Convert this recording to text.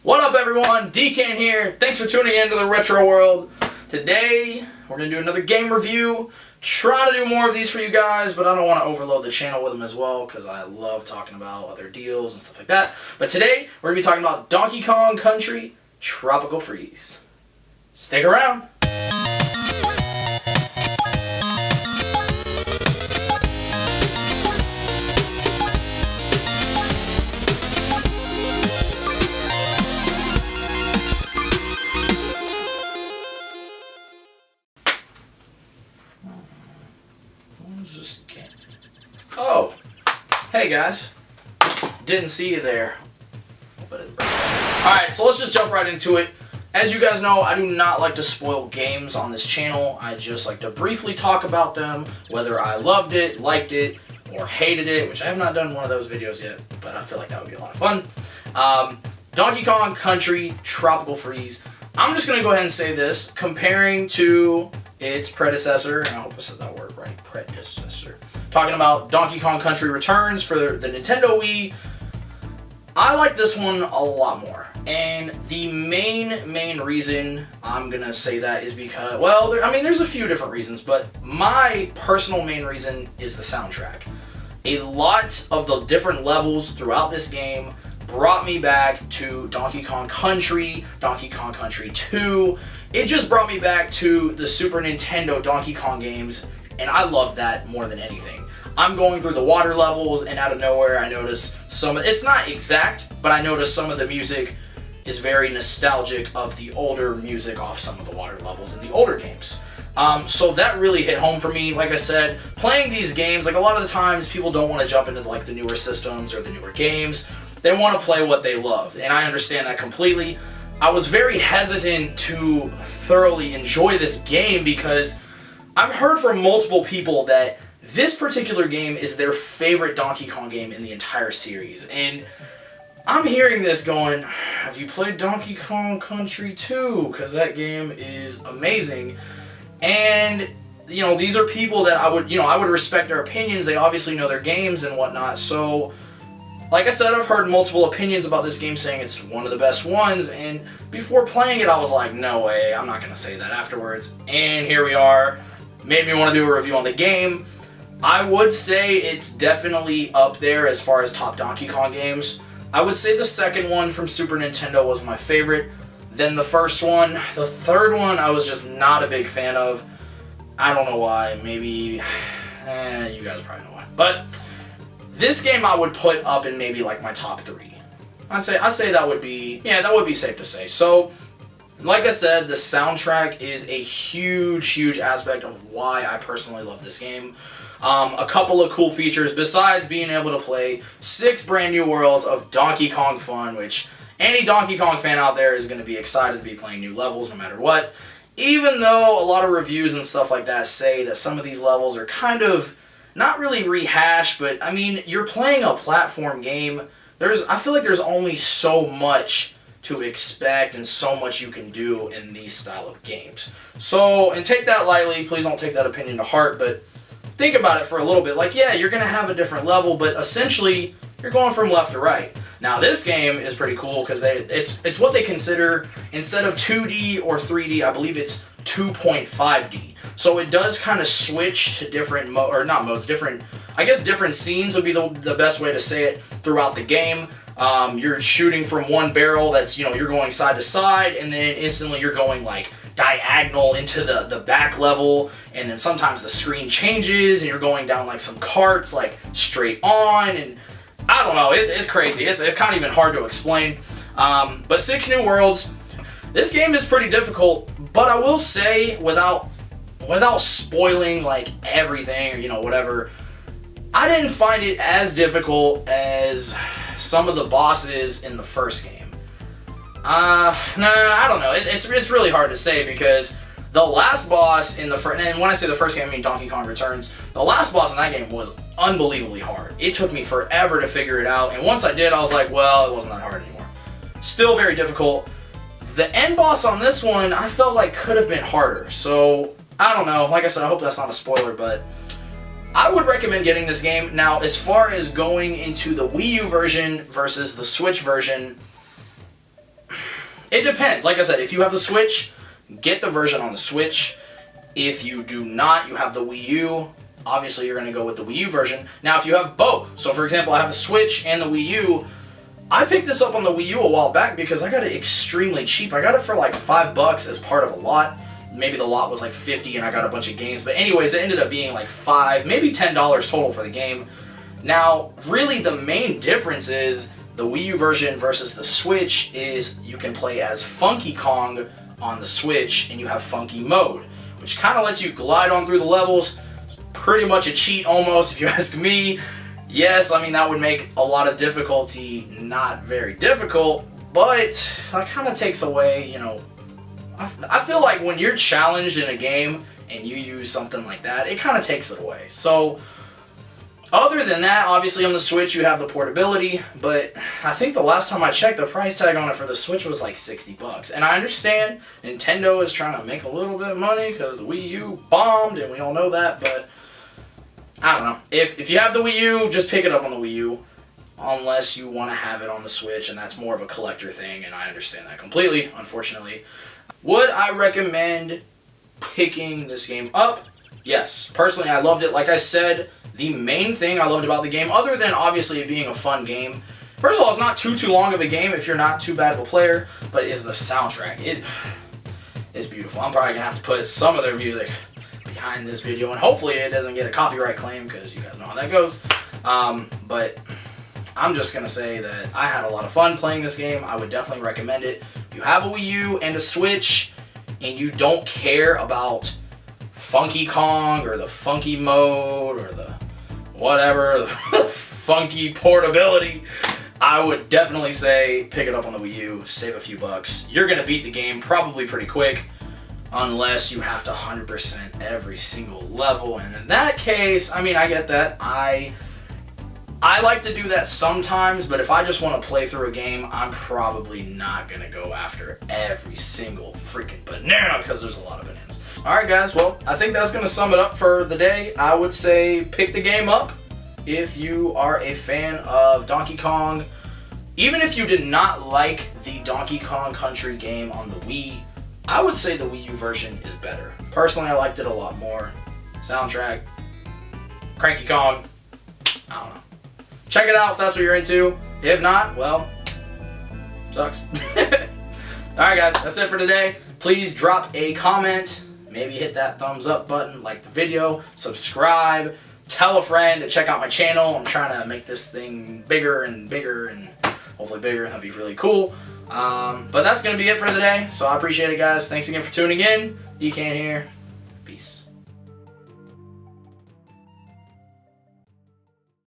What up, everyone? DCan here. Thanks for tuning in to the Retro World. Today, we're going to do another game review. Trying to do more of these for you guys, but I don't want to overload the channel with them as well because I love talking about other deals and stuff like that. But today, we're going to be talking about Donkey Kong Country Tropical Freeze. Stick around. Oh, hey guys, didn't see you there. Alright, so let's just jump right into it. As you guys know, I do not like to spoil games on this channel. I just like to briefly talk about them, whether I loved it, liked it, or hated it, which I have not done one of those videos yet, but I feel like that would be a lot of fun. Donkey Kong Country Tropical Freeze. I'm just going to go ahead and say this, comparing to its predecessor, and I hope I said that word right, predecessor. Talking about Donkey Kong Country Returns for the Nintendo Wii, I like this one a lot more. And the main reason I'm going to say that is because, well, there's a few different reasons, but my personal main reason is the soundtrack. A lot of the different levels throughout this game brought me back to Donkey Kong Country, Donkey Kong Country 2. It just brought me back to the Super Nintendo Donkey Kong games, and I love that more than anything. I'm going through the water levels, and out of nowhere I notice it's not exact, but I notice some of the music is very nostalgic of the older music off some of the water levels in the older games. So that really hit home for me. Like I said, playing these games, like a lot of the times people don't want to jump into like the newer systems or the newer games. They want to play what they love, and I understand that completely. I was very hesitant to thoroughly enjoy this game because I've heard from multiple people that this particular game is their favorite Donkey Kong game in the entire series. And I'm hearing this going, have you played Donkey Kong Country 2? Because that game is amazing. And, you know, these are people that I would respect their opinions. They obviously know their games and whatnot. So, like I said, I've heard multiple opinions about this game saying it's one of the best ones, and before playing it I was like, no way, I'm not going to say that afterwards. And here we are. Made me want to do a review on the game. I would say it's definitely up there as far as top Donkey Kong games. I would say the second one from Super Nintendo was my favorite, then the first one. The third one I was just not a big fan of. I don't know why, maybe, you guys probably know why. But this game I would put up in maybe like my top 3. I'd say that would be safe to say. So, like I said, the soundtrack is a huge aspect of why I personally love this game. A couple of cool features besides being able to play 6 brand new worlds of Donkey Kong fun, which any Donkey Kong fan out there is going to be excited to be playing new levels no matter what. Even though a lot of reviews and stuff like that say that some of these levels are kind of not really rehashed, but I mean, you're playing a platform game. I feel like there's only so much to expect and so much you can do in these style of games. So, and take that lightly, please don't take that opinion to heart, but think about it for a little bit. Like, yeah, you're going to have a different level, but essentially, you're going from left to right. Now, this game is pretty cool because it's what they consider, instead of 2D or 3D, I believe it's 2.5D. So it does kind of switch to different different scenes would be the best way to say it throughout the game. You're shooting from one barrel that's, you're going side to side, and then instantly you're going like diagonal into the back level, and then sometimes the screen changes and you're going down like some carts like straight on, and I don't know, it's crazy. It's kind of even hard to explain. But 6 new worlds. This game is pretty difficult, but I will say, without spoiling like everything or whatever, I didn't find it as difficult as some of the bosses in the first game. I don't know. It's really hard to say because the last boss in the first, and when I say the first game, I mean Donkey Kong Returns, the last boss in that game was unbelievably hard. It took me forever to figure it out, and once I did, I was like, well, it wasn't that hard anymore. Still very difficult. The end boss on this one, I felt like could have been harder, so I don't know. Like I said, I hope that's not a spoiler, but I would recommend getting this game. Now, as far as going into the Wii U version versus the Switch version, It depends. Like I said, if you have the Switch, get the version on the Switch. If you do not, you have the Wii U, obviously you're going to go with the Wii U version. Now, if you have both, so for example, I have the Switch and the Wii U, I picked this up on the Wii U a while back because I got it extremely cheap. I got it for like $5 as part of a lot. Maybe the lot was like $50 and I got a bunch of games. But anyways, it ended up being like $5, maybe $10 total for the game. Now, really the main difference is the Wii U version versus the Switch is you can play as Funky Kong on the Switch and you have Funky Mode, which kind of lets you glide on through the levels. It's pretty much a cheat almost, if you ask me. Yes, I mean, that would make a lot of difficulty not very difficult, but that kind of takes away, you know, I feel like when you're challenged in a game and you use something like that, it kind of takes it away. So, other than that, obviously on the Switch you have the portability, but I think the last time I checked, the price tag on it for the Switch was like $60. And I understand Nintendo is trying to make a little bit of money because the Wii U bombed, and we all know that, but I don't know. If you have the Wii U, just pick it up on the Wii U, unless you want to have it on the Switch, and that's more of a collector thing, and I understand that completely, unfortunately. Would I recommend picking this game up? Yes. Personally, I loved it. Like I said, the main thing I loved about the game, other than obviously it being a fun game, first of all, it's not too long of a game if you're not too bad of a player, but it is the soundtrack. It's beautiful. I'm probably going to have to put some of their music behind this video, and hopefully it doesn't get a copyright claim, because you guys know how that goes. But I'm just going to say that I had a lot of fun playing this game. I would definitely recommend it. If you have a Wii U and a Switch, and you don't care about Funky Kong, or the Funky Mode, or the whatever, the funky portability, I would definitely say pick it up on the Wii U, save a few bucks. You're going to beat the game probably pretty quick, unless you have to 100% every single level, and in that case, I mean, I get that. I like to do that sometimes, but if I just want to play through a game, I'm probably not going to go after every single freaking banana, because there's a lot of bananas. Alright guys, well, I think that's going to sum it up for the day. I would say pick the game up if you are a fan of Donkey Kong. Even if you did not like the Donkey Kong Country game on the Wii, I would say the Wii U version is better. Personally, I liked it a lot more. Soundtrack, Cranky Kong, I don't know. Check it out if that's what you're into. If not, well, sucks. Alright guys, that's it for today. Please drop a comment. Maybe hit that thumbs up button, like the video, subscribe, tell a friend to check out my channel. I'm trying to make this thing bigger and bigger, and hopefully bigger. That'd be really cool. But that's going to be it for the day. So I appreciate it, guys. Thanks again for tuning in. You can't hear. Peace.